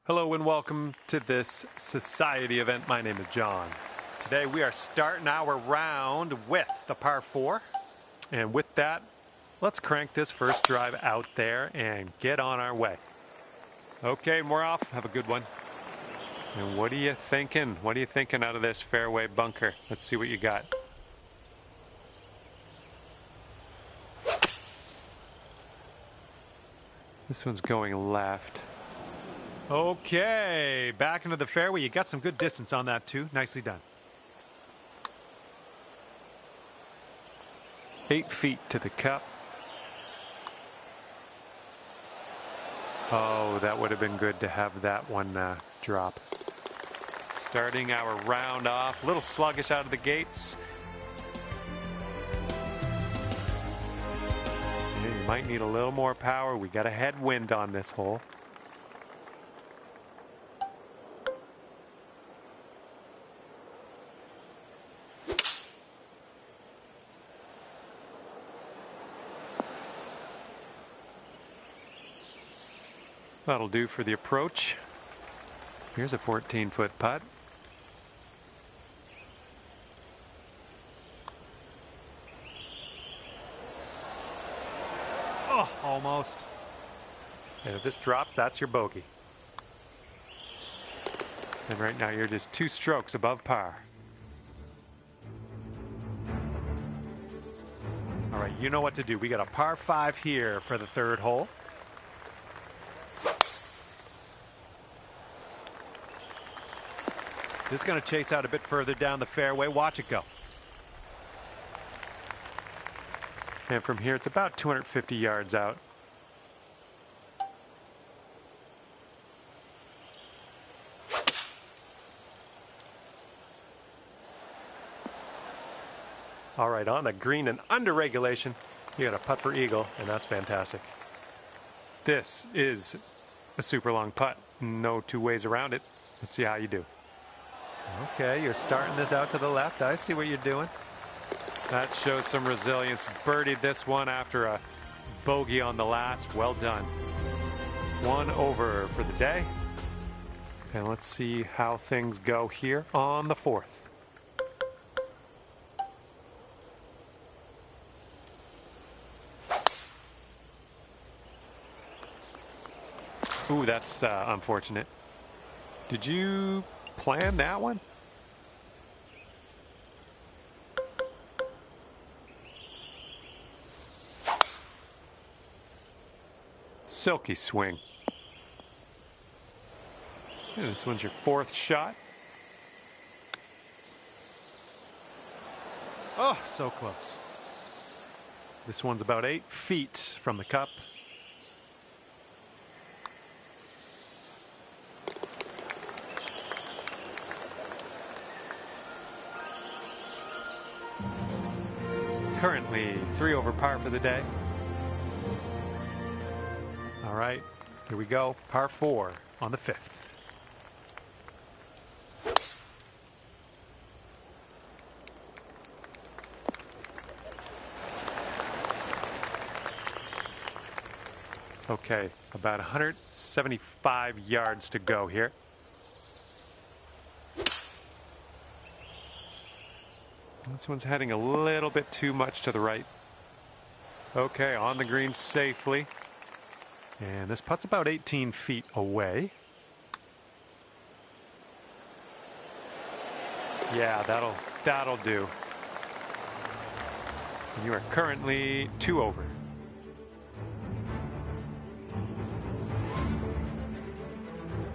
Hello and welcome to this society event. My name is John. Today we are starting our round with the par 4. And with that, let's crank this first drive out there and get on our way. Okay, we're off. Have a good one. And what are you thinking? What are you thinking out of this fairway bunker? Let's see what you got. This one's going left. Okay, back into the fairway. You got some good distance on that too. Nicely done. 8 feet to the cup. Oh, that would have been good to have that one drop. Starting our round off. A little sluggish out of the gates. Yeah, you might need a little more power. We got a headwind on this hole. That'll do for the approach. Here's a 14-foot putt. Oh, almost. And if this drops, that's your bogey. And right now you're just 2 strokes above par. All right, you know what to do. We got a par 5 here for the 3rd hole. This is going to chase out a bit further down the fairway. Watch it go. And from here, it's about 250 yards out. All right, on the green and under regulation, you got a putt for eagle, and that's fantastic. This is a super long putt. No two ways around it. Let's see how you do. Okay, you're starting this out to the left. I see what you're doing. That shows some resilience. Birdied this one after a bogey on the last. Well done. 1 over for the day. And let's see how things go here on the 4th. Ooh, that's unfortunate. Did you plan that one? Silky swing. And this one's your 4th shot. Oh, so close. This one's about 8 feet from the cup. Currently 3 over par for the day. All right, here we go. Par 4 on the 5th. Okay, about 175 yards to go here. This one's heading a little bit too much to the right. Okay, on the green safely. And this putt's about 18 feet away. Yeah, that'll do. And you are currently 2 over.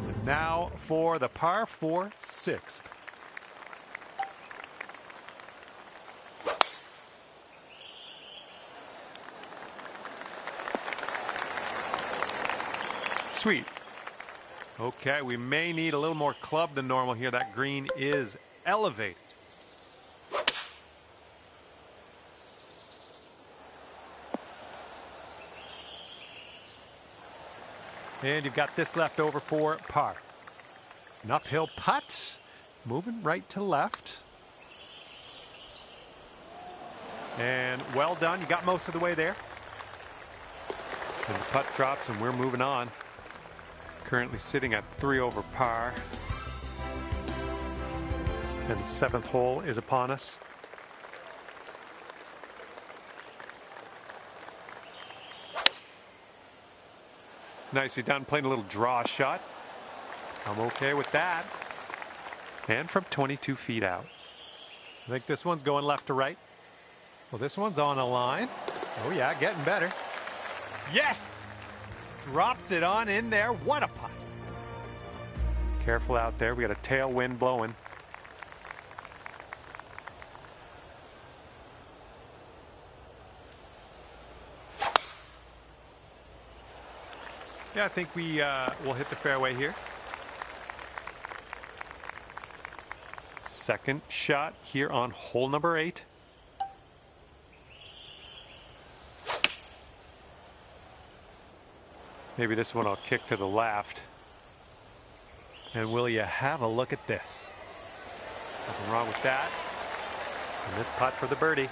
And now for the par 4 6th. Sweet. Okay, we may need a little more club than normal here. That green is elevated. And you've got this left over for par. An uphill putt. Moving right to left. And well done. You got most of the way there. And the putt drops and we're moving on. Currently sitting at 3 over par. And the 7th hole is upon us. Nicely done, playing a little draw shot. I'm okay with that. And from 22 feet out. I think this one's going left to right. Well, this one's on a line. Oh yeah, getting better. Yes! Drops it on in there. What a putt. Careful out there. We got a tailwind blowing. Yeah, I think we will hit the fairway here. Second shot here on hole number 8. Maybe this one I'll kick to the left. And will you have a look at this? Nothing wrong with that. And this putt for the birdie.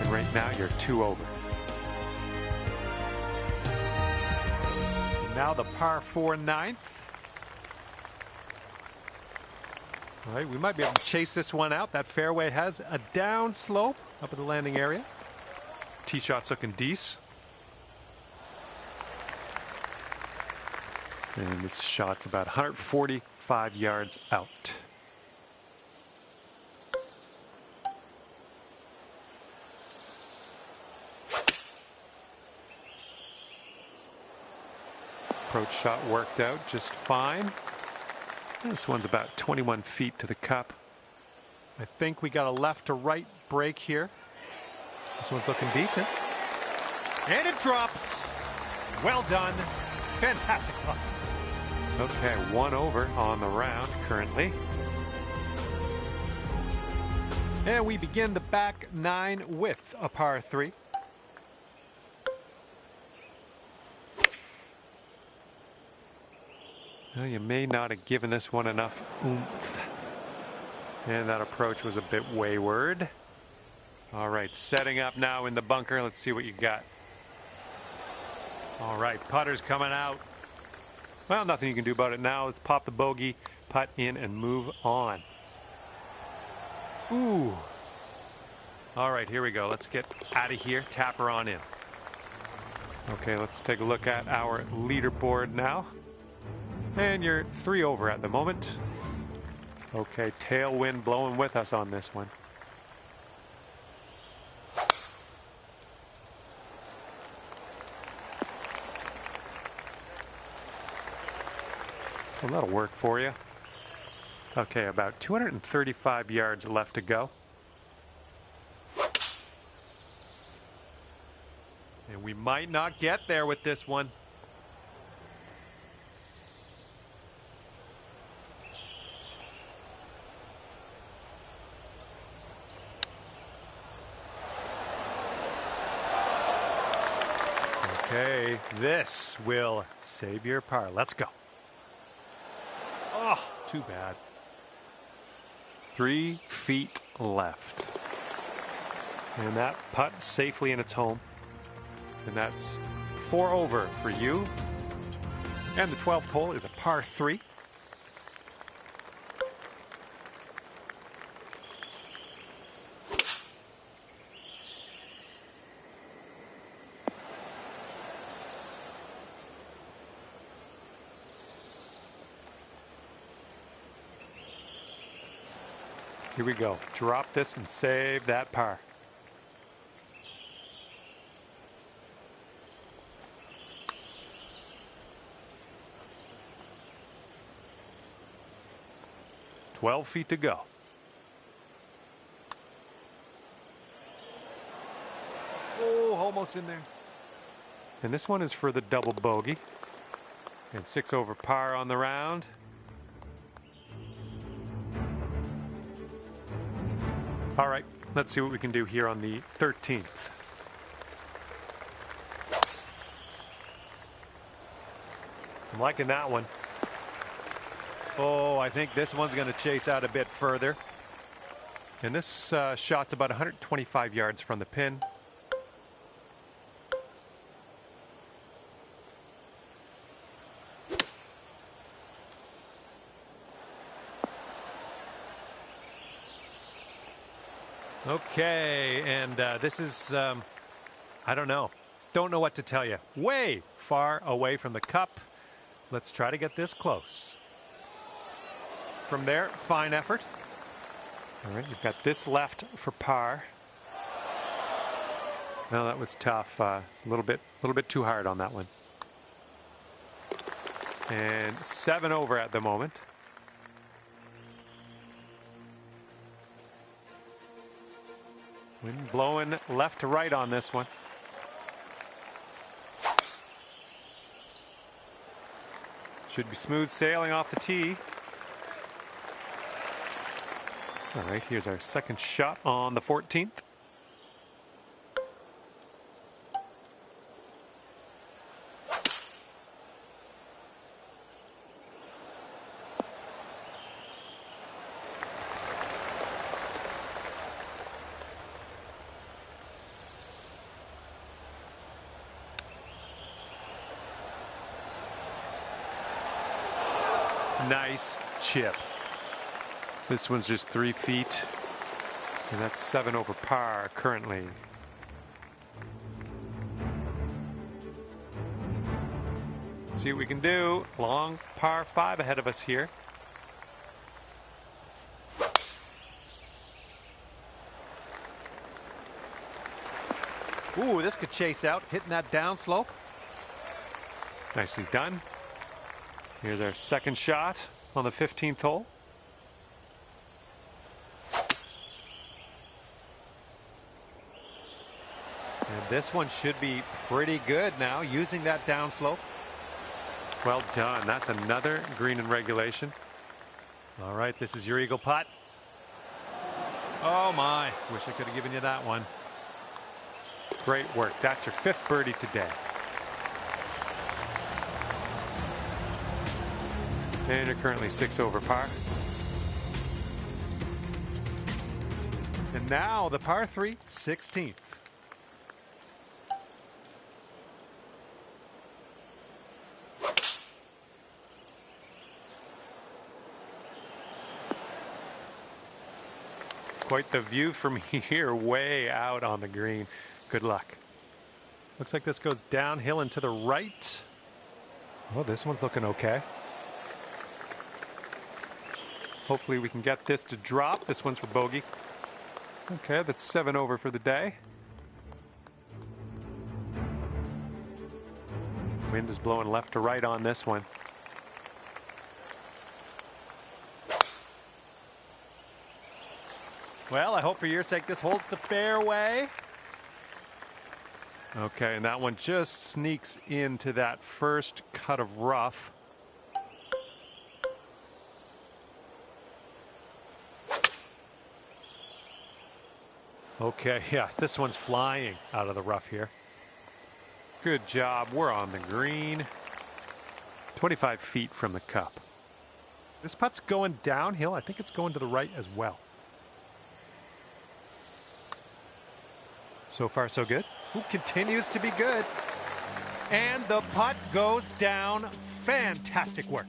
And right now you're 2 over. And now the par 4 ninth. All right, we might be able to chase this one out. That fairway has a down slope up at the landing area. Tee shot's looking decent. And this shot's about 145 yards out. Approach shot worked out just fine. This one's about 21 feet to the cup. I think we got a left to right break here. This one's looking decent. And it drops. Well done. Fantastic putt. Okay, 1 over on the round currently. And we begin the back 9 with a par 3. Well, you may not have given this one enough oomph. And that approach was a bit wayward. All right, setting up now in the bunker. Let's see what you got. All right, putter's coming out. Well, nothing you can do about it now. Let's pop the bogey, putt in, and move on. Ooh. All right, here we go. Let's get out of here. Tap her on in. Okay, let's take a look at our leaderboard now. And you're 3 over at the moment. Okay, tailwind blowing with us on this one. Well, that'll work for you. Okay, about 235 yards left to go. And we might not get there with this one. Okay, this will save your par. Let's go. Oh, too bad. 3 feet left. And that putt safely in its home. And that's 4 over for you. And the 12th hole is a par 3. Here we go. Drop this and save that par. "12 feet to go. Oh, almost in there. And this one is for the double bogey. And 6 over par on the round. All right, let's see what we can do here on the 13th. I'm liking that one. Oh, I think this one's going to chase out a bit further. And this shot's about 125 yards from the pin. Okay, and this is, I don't know. Don't know what to tell you. Way far away from the cup. Let's try to get this close. From there, fine effort. All right, you've got this left for par. No, that was tough. It's a little bit too hard on that one. And 7 over at the moment. Wind blowing left to right on this one. Should be smooth sailing off the tee. All right, here's our second shot on the 14th. Nice chip. This one's just 3 feet, and that's 7 over par currently. Let's see what we can do. Long par 5 ahead of us here. Ooh, this could chase out, hitting that downslope. Nicely done. Here's our second shot on the 15th hole. And this one should be pretty good now, using that downslope. Well done. That's another green in regulation. All right, this is your eagle putt. Oh my, wish I could have given you that one. Great work. That's your 5th birdie today. And you're currently 6 over par. And now the par 3, 16th. Quite the view from here, way out on the green. Good luck. Looks like this goes downhill and to the right. Oh, this one's looking okay. Hopefully we can get this to drop. This one's for bogey. Okay, that's 7 over for the day. Wind is blowing left to right on this one. Well, I hope for your sake this holds the fairway. Okay, and that one just sneaks into that first cut of rough. Okay, yeah, this one's flying out of the rough here. Good job. We're on the green. 25 feet from the cup. This putt's going downhill. I think it's going to the right as well. So far, so good. Ooh, continues to be good. And the putt goes down. Fantastic work.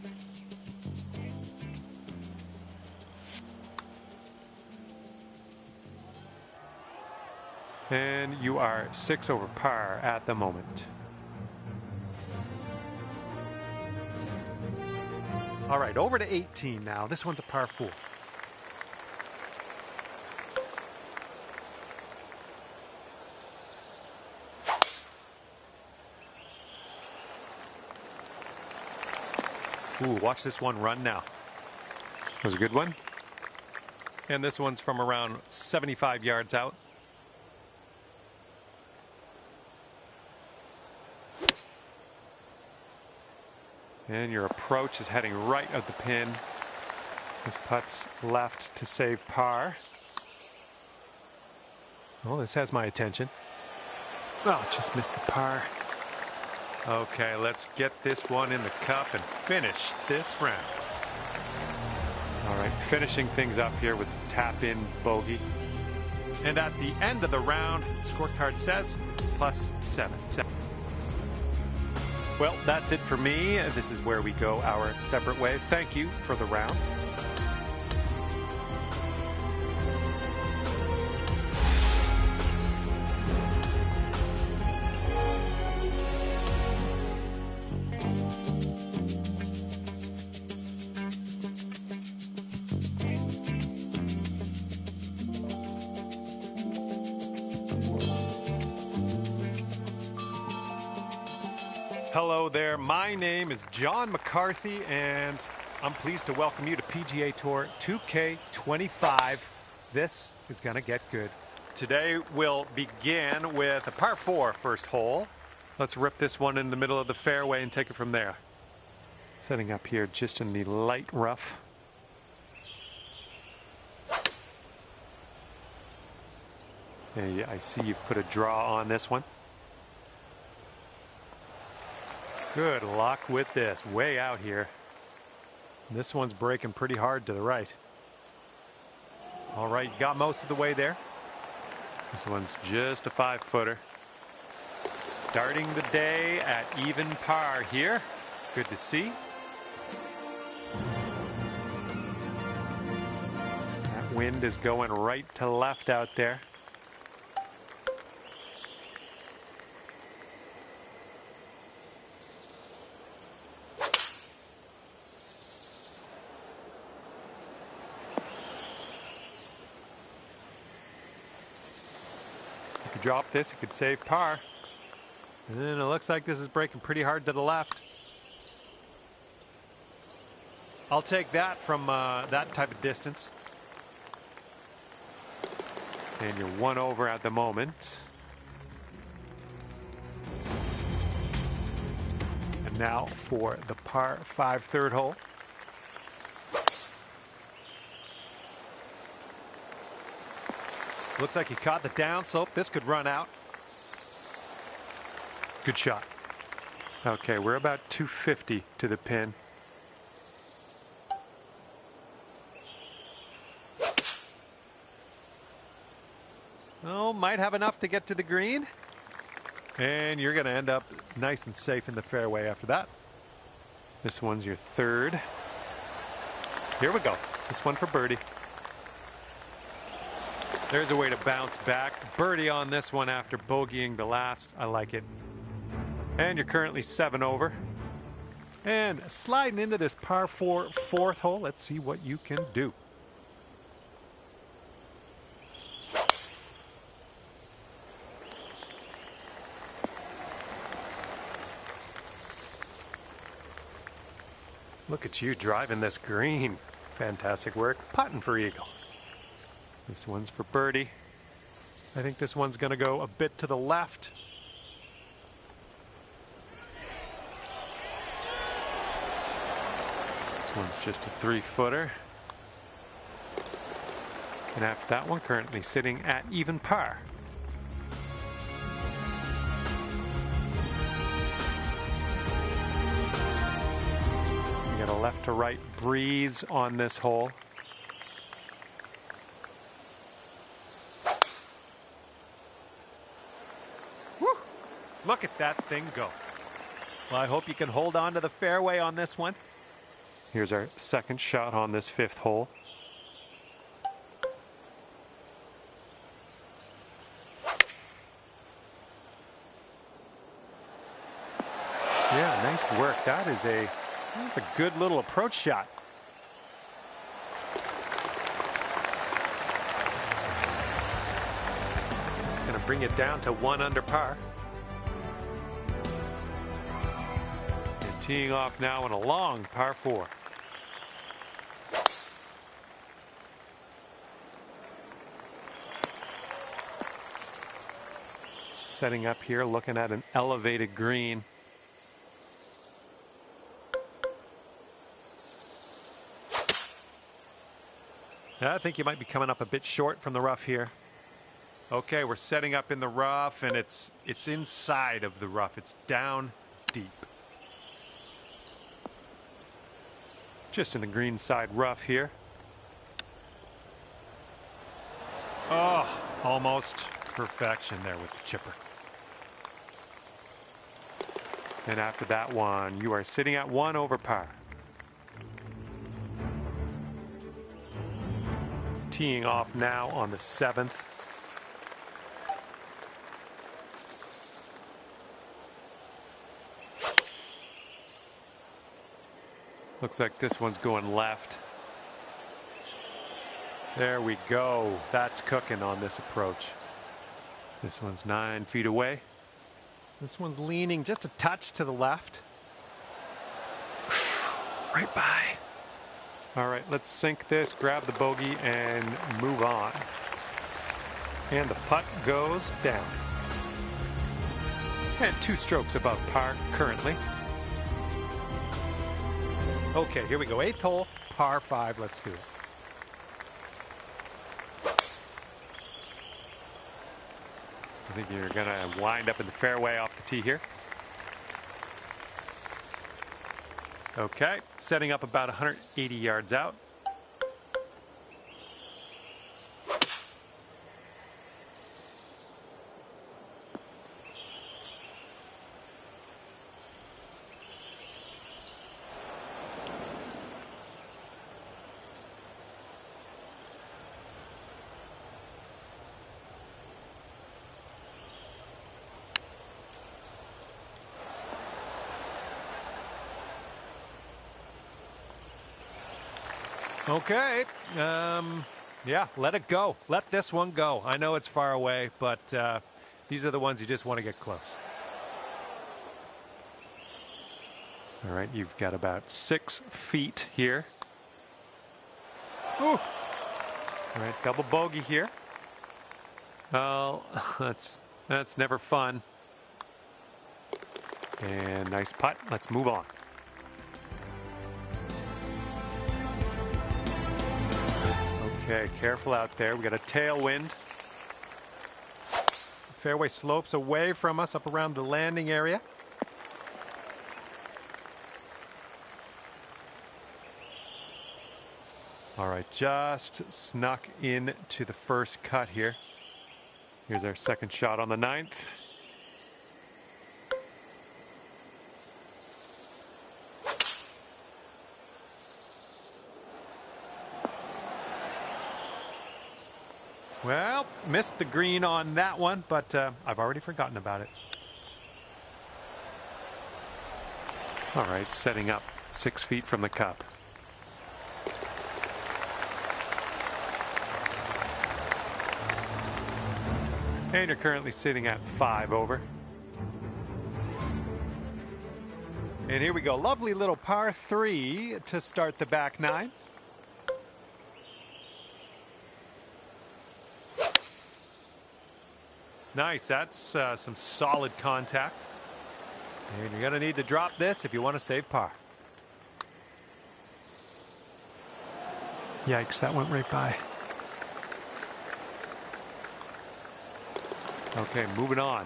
And you are 6 over par at the moment. All right, over to 18 now. This one's a par 4. Ooh, watch this one run now. That was a good one. And this one's from around 75 yards out. And your approach is heading right at the pin. This putt's left to save par. Oh, this has my attention. Oh, just missed the par. Okay, let's get this one in the cup and finish this round. All right, finishing things up here with the tap in bogey. And at the end of the round, scorecard says +7. Well, that's it for me. This is where we go our separate ways. Thank you for the round. Hello there, my name is John McCarthy, and I'm pleased to welcome you to PGA Tour 2K25. This is going to get good. Today we'll begin with a par 4 first hole. Let's rip this one in the middle of the fairway and take it from there. Setting up here just in the light rough. Hey, I see you've put a draw on this one. Good luck with this, way out here. This one's breaking pretty hard to the right. All right, you got most of the way there. This one's just a 5-footer. Starting the day at even par here. Good to see. That wind is going right to left out there. Drop this, it could save par. And then it looks like this is breaking pretty hard to the left. I'll take that from that type of distance. And you're 1 over at the moment. And now for the par 5 third hole. Looks like he caught the downslope. This could run out. Good shot. Okay, we're about 250 to the pin. Oh, might have enough to get to the green. And you're going to end up nice and safe in the fairway after that. This one's your third. Here we go. This one for birdie. There's a way to bounce back. Birdie on this one after bogeying the last. I like it. And you're currently 7 over. And sliding into this par 4 fourth hole. Let's see what you can do. Look at you driving this green. Fantastic work. Putting for eagle. This one's for birdie. I think this one's going to go a bit to the left. This one's just a 3-footer. And after that one, currently sitting at even par. We got a left to right breeze on this hole. Look at that thing go. Well, I hope you can hold on to the fairway on this one. Here's our second shot on this 5th hole. Yeah, nice work. That's a good little approach shot. It's going to bring it down to 1 under par. Teeing off now on a long par 4. Setting up here, looking at an elevated green. I think you might be coming up a bit short from the rough here. Okay, we're setting up in the rough, and it's inside of the rough. It's down deep. Just in the green side rough here. Oh, almost perfection there with the chipper. And after that one, you are sitting at 1 over par. Teeing off now on the 7th. Looks like this one's going left. There we go. That's cooking on this approach. This one's 9 feet away. This one's leaning just a touch to the left. Right by. All right, let's sink this, grab the bogey, and move on. And the putt goes down. And 2 strokes above par currently. Okay, here we go. 8th hole, par 5. Let's do it. I think you're going to wind up in the fairway off the tee here. Okay, setting up about 180 yards out. Okay, yeah, let it go. Let this one go. I know it's far away, but these are the ones you just want to get close. All right, you've got about 6 feet here. Ooh. All right, double bogey here. Well, that's never fun. And nice putt. Let's move on. Okay, careful out there. We got a tailwind. Fairway slopes away from us up around the landing area. All right, just snuck into the first cut here. Here's our second shot on the 9th. Well, missed the green on that one, but I've already forgotten about it. All right, setting up 6 feet from the cup. And you're currently sitting at 5 over. And here we go. Lovely little par 3 to start the back 9. Nice. That's some solid contact. And you're going to need to drop this if you want to save par. Yikes, that went right by. Okay, moving on.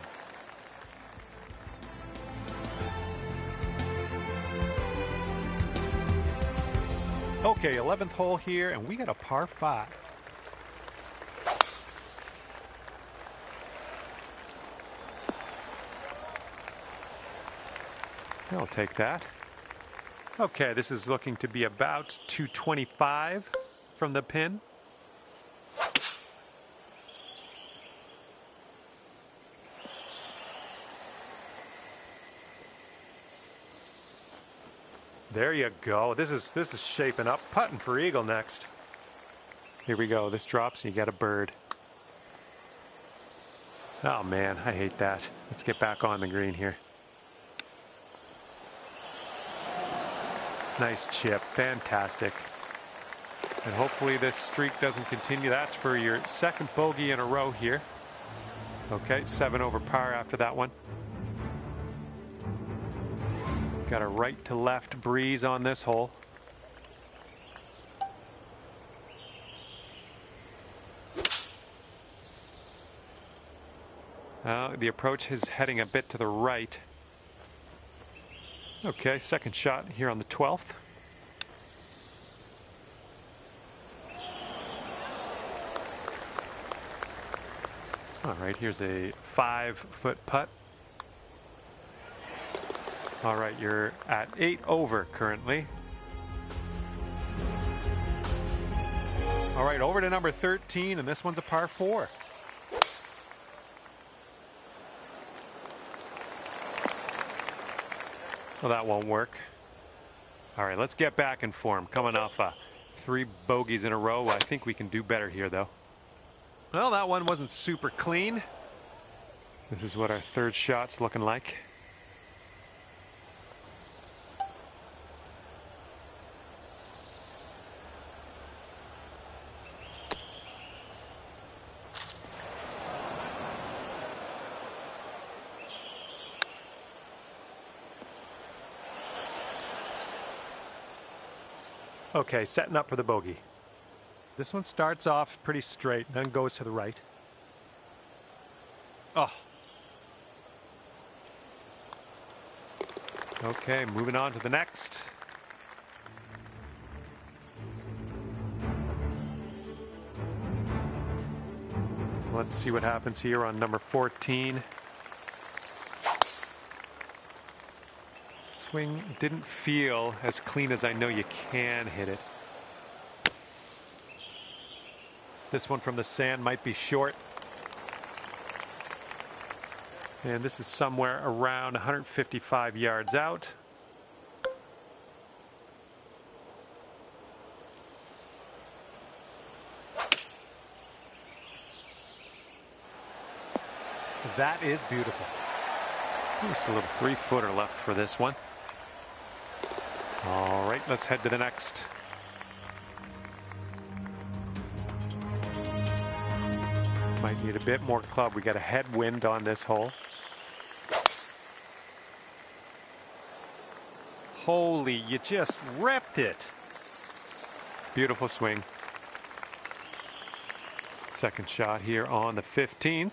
Okay, 11th hole here, and we got a par 5. I'll take that. Okay, this is looking to be about 225 from the pin. There you go. This is shaping up. Putting for eagle next. Here we go. This drops and you get a bird. Oh man, I hate that. Let's get back on the green here. Nice chip. Fantastic. And hopefully this streak doesn't continue. That's for your second bogey in a row here. Okay, 7 over par after that one. Got a right to left breeze on this hole. The approach is heading a bit to the right. Okay, second shot here on the 12th. All right, here's a 5-foot putt. All right, you're at 8 over currently. All right, over to number 13, and this one's a par 4. Well, that won't work. All right, let's get back in form. Coming off 3 bogeys in a row. I think we can do better here, though. Well, that one wasn't super clean. This is what our third shot's looking like. Okay, setting up for the bogey. This one starts off pretty straight, then goes to the right. Oh. Okay, moving on to the next. Let's see what happens here on number 14. Swing didn't feel as clean as I know you can hit it. This one from the sand might be short. And this is somewhere around 155 yards out. That is beautiful. Just a little 3-footer left for this one. All right, let's head to the next. Might need a bit more club. We got a headwind on this hole. Holy, you just ripped it. Beautiful swing. Second shot here on the 15th.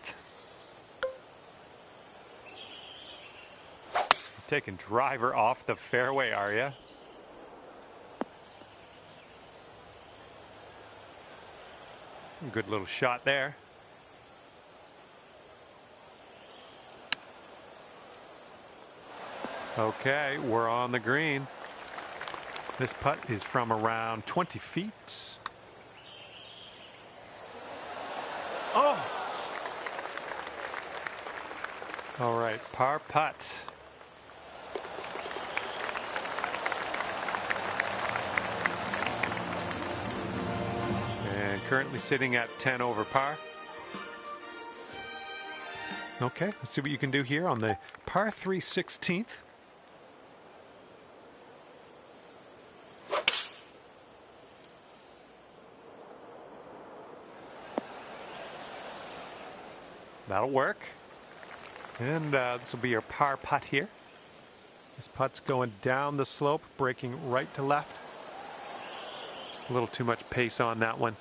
Taking driver off the fairway, are you? Good little shot there. Okay, we're on the green. This putt is from around 20 feet. Oh! All right, par putt. And currently sitting at 10 over par. Okay, let's see what you can do here on the par 3 16th. That'll work. And this will be your par putt here. This putt's going down the slope, breaking right to left. Just a little too much pace on that one.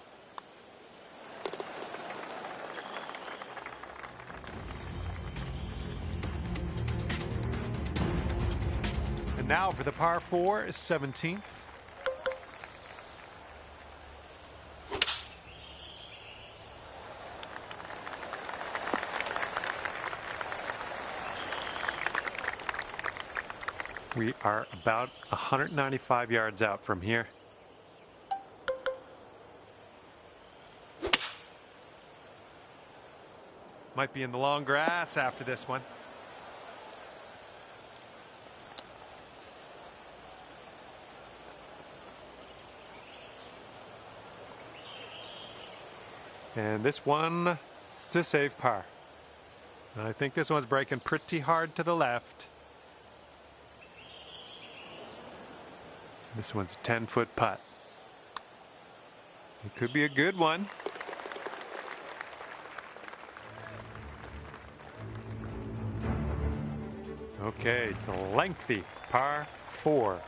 And now for the par 4 17th. We are about 195 yards out from here. Might be in the long grass after this one. And this one is a safe par. And I think this one's breaking pretty hard to the left. This one's a 10-foot putt. It could be a good one. Okay, it's a lengthy par 4.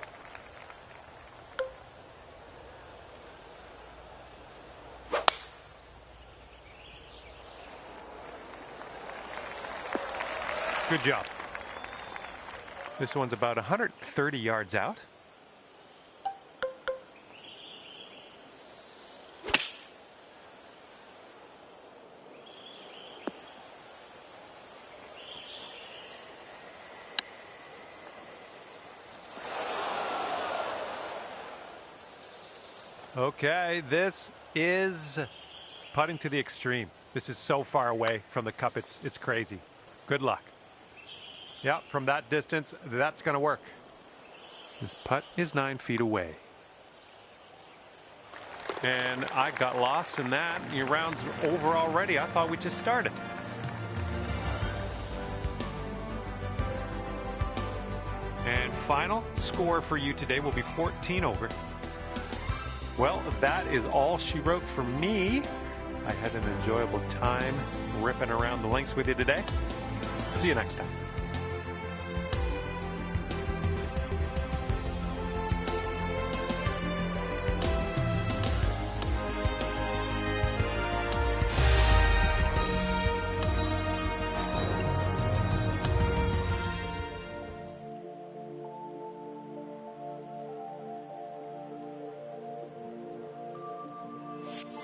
Good job. This one's about 130 yards out. Okay, this is putting to the extreme. This is so far away from the cup, it's crazy. Good luck. Yeah, from that distance, that's going to work. This putt is 9 feet away. And I got lost in that. Your round's over already. I thought we just started. And final score for you today will be 14 over. Well, that is all she wrote for me. I had an enjoyable time ripping around the links with you today. See you next time. You